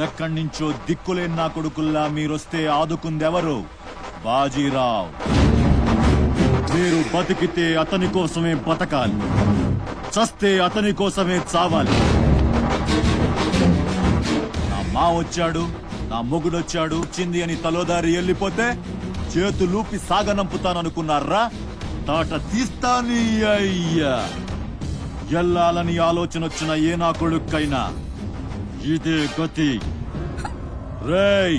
ఎక్కడి నుంచో దిక్కులేని నా కొడుకుల్లా మీరొస్తే ఆదుకుందెవరు? బాజీరావ్. మీరు బతికితే అతని కోసమే బతకాలి, చస్తే అతని కోసమే చావాలి. నా మా వచ్చాడు, నా మొగుడొచ్చాడు, వచ్చింది అని తలోదారి వెళ్ళిపోతే చేతులూపి సాగనంపుతాననుకున్నారా? తాట తీస్తాని అయ్యా. ఎల్లాలని ఆలోచన వచ్చిన ఏ నా కొడుక్కైనా ఇదే గతి. రేయ్,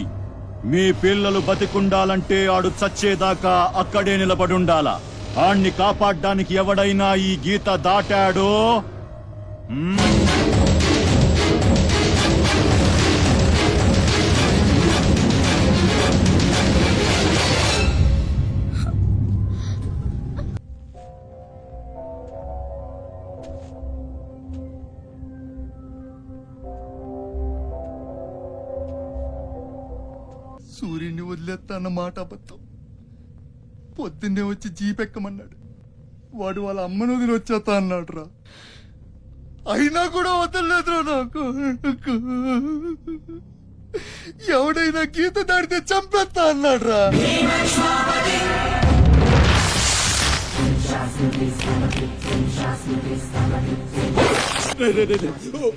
మీ పిల్లలు బతికుండాలంటే ఆడు చచ్చేదాకా అక్కడే నిలబడుండాలా. ఆణ్ణి కాపాడ్డానికి ఎవడైనా ఈ గీత దాటాడో సూర్యుని వదిలేస్తా అన్న మాట అబద్ధం. పొద్దున్నే వచ్చి జీపెక్కమన్నాడు. వాడు వాళ్ళ అమ్మను వదిలి వచ్చేస్తా అన్నాడు రా. అయినా కూడా వదలలేదురా నాకు. ఎవడైనా గీత దాడితే చంపేస్తా అన్నాడు రా.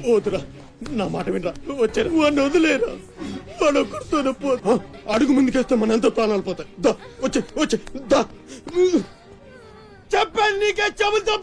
వద్దురా, నా మాట వినరా. వచ్చారు వాడిని వదిలేరా. వాడు ఒక్కడితోనే అడుగు ముందుకేస్తే మన ఎంత ప్రాణాలు పోతాయి. దా వచ్చే వచ్చే దా. చెప్పాను నీకే చెబుతా.